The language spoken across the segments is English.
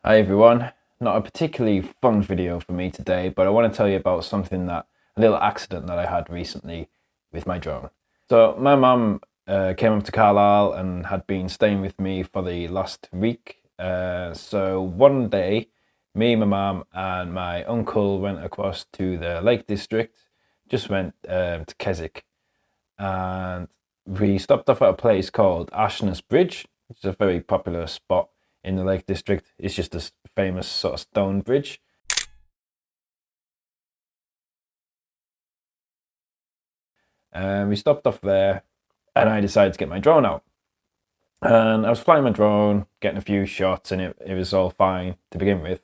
Hi everyone, not a particularly fun video for me today, but I want to tell you about a little accident that I had recently with my drone. So my mum came up to Carlisle and had been staying with me for the last week. So one day, me, my mum and my uncle went across to the Lake District, just went to Keswick, and we stopped off at a place called Ashness Bridge, which is a very popular spot in the Lake District. It's just a famous sort of stone bridge. And we stopped off there and I decided to get my drone out. And I was flying my drone, getting a few shots, and it was all fine to begin with.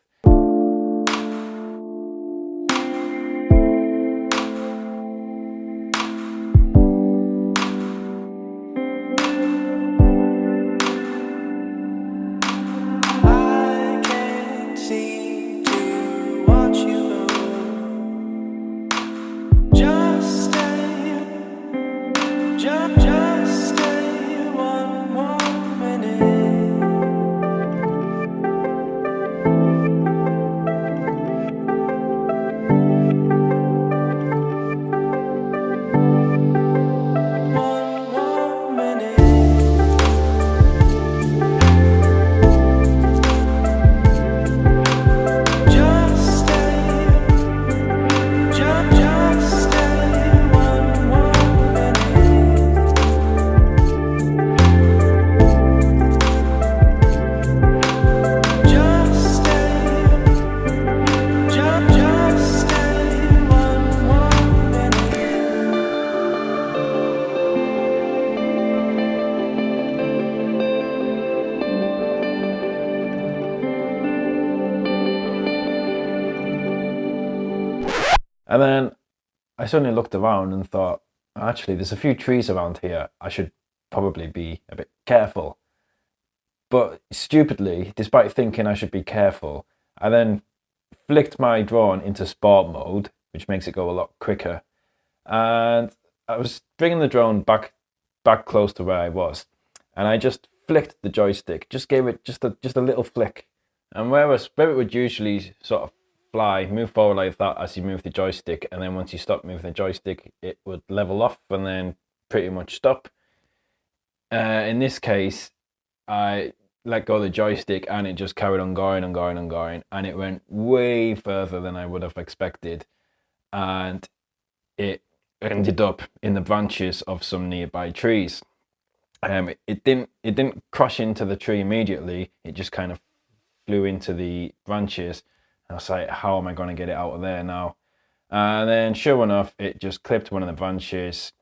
And then I suddenly looked around and thought, actually, there's a few trees around here. I should probably be a bit careful. But stupidly, despite thinking I should be careful, I then flicked my drone into sport mode, which makes it go a lot quicker. And I was bringing the drone back close to where I was, and I just flicked the joystick, just gave it just a little flick. And where it would usually sort of move forward like that as you move the joystick, and then once you stop moving the joystick, it would level off and then pretty much stop. In this case, I let go of the joystick and it just carried on going and going and going, and it went way further than I would have expected, and it ended up in the branches of some nearby trees. It didn't crash into the tree immediately. It just kind of flew into the branches. I was like, how am I going to get it out of there now? And then sure enough, it just clipped one of the branches,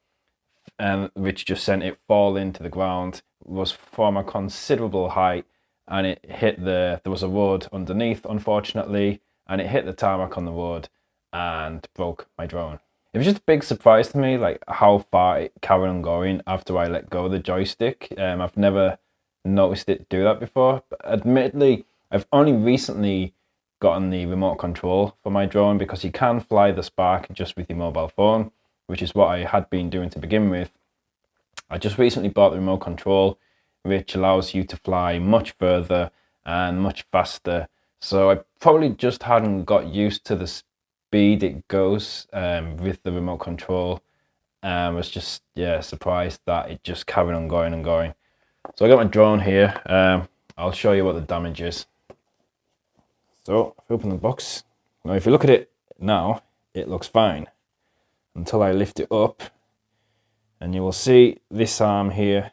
and which just sent it falling to the ground. It was from a considerable height, and it hit there was a road underneath, unfortunately, and it hit the tarmac on the road and broke my drone. It was just a big surprise to me, like how far it carried on going after I let go of the joystick. I've never noticed it do that before. But admittedly, I've only recently gotten the remote control for my drone, because you can fly the Spark just with your mobile phone, which is what I had been doing to begin with. I just recently bought the remote control, which allows you to fly much further and much faster. So I probably just hadn't got used to the speed it goes with the remote control. I was just, surprised that it just carried on going and going. So I got my drone here. I'll show you what the damage is. So if I open the box, now if you look at it now, it looks fine until I lift it up, and you will see this arm here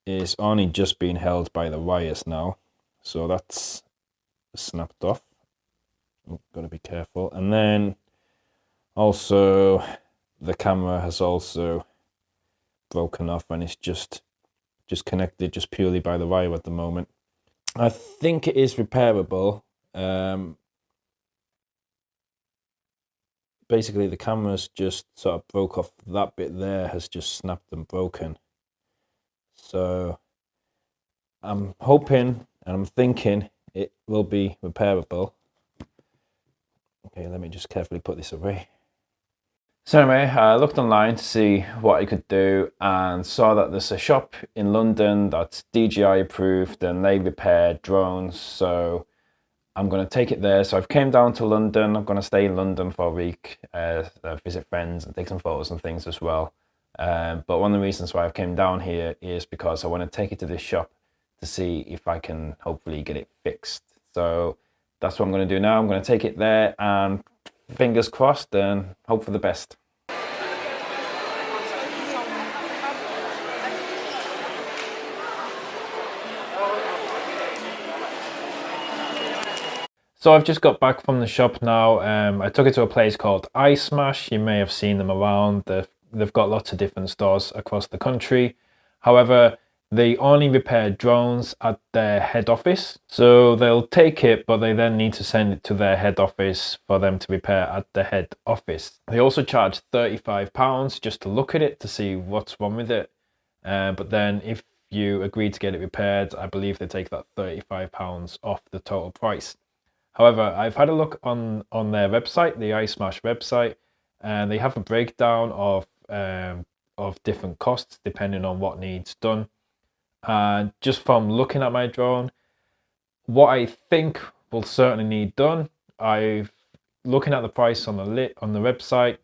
is only just being held by the wires now. So that's snapped off. Got to be careful. And then also the camera has also broken off, and it's just connected just purely by the wire at the moment. I think it is repairable. Basically the camera's just sort of broke off. That bit there has just snapped and broken. So I'm hoping and I'm thinking it will be repairable. Okay, let me just carefully put this away. So anyway, I looked online to see what I could do and saw that there's a shop in London that's DJI approved and they repair drones. So I'm going to take it there. So I've came down to London. I'm going to stay in London for a week, visit friends and take some photos and things as well. But one of the reasons why I've came down here is because I want to take it to this shop to see if I can hopefully get it fixed. So that's what I'm going to do now. I'm going to take it there and fingers crossed and hope for the best. So I've just got back from the shop now. I took it to a place called iSmash. You may have seen them around. They've got lots of different stores across the country. However, they only repair drones at their head office. So they'll take it, but they then need to send it to their head office for them to repair at the head office. They also charge £35 just to look at it to see what's wrong with it. But then if you agree to get it repaired, I believe they take that £35 off the total price. However, I've had a look on their website, the iSmash website, and they have a breakdown of different costs depending on what needs done. And just from looking at my drone, what I think will certainly need done, looking at the price on the website,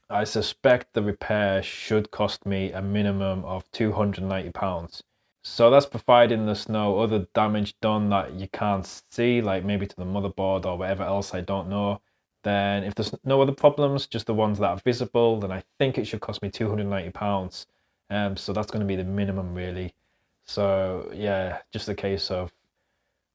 I suspect the repair should cost me a minimum of £290. So that's providing there's no other damage done that you can't see, like maybe to the motherboard or whatever else, I don't know. Then if there's no other problems, just the ones that are visible, then I think it should cost me £290. So that's going to be the minimum really. So yeah, just a case of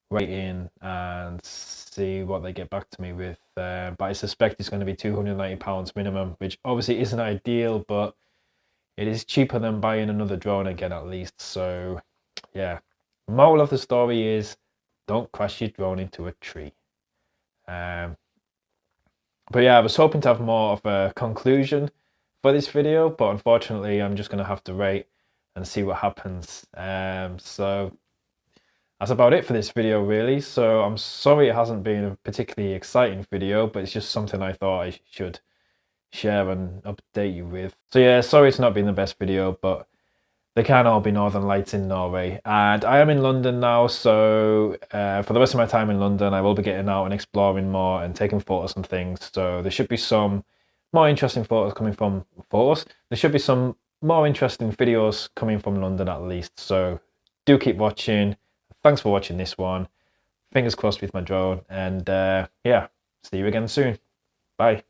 waiting and see what they get back to me with. But I suspect it's going to be £290 minimum, which obviously isn't ideal, but it is cheaper than buying another drone again at least. So yeah, moral of the story is don't crash your drone into a tree. But yeah, I was hoping to have more of a conclusion for this video, but unfortunately I'm just going to have to wait and see what happens. So that's about it for this video really. So I'm sorry it hasn't been a particularly exciting video, but it's just something I thought I should share and update you with. So yeah, sorry it's not been the best video, but there can all be northern lights in Norway. And I am in London now, so for the rest of my time in London I will be getting out and exploring more and taking photos and things. So there should be some more interesting photos coming from photos. There should be some more interesting videos coming from London at least. So do keep watching. Thanks for watching this one. Fingers crossed with my drone, and yeah, see you again soon. Bye.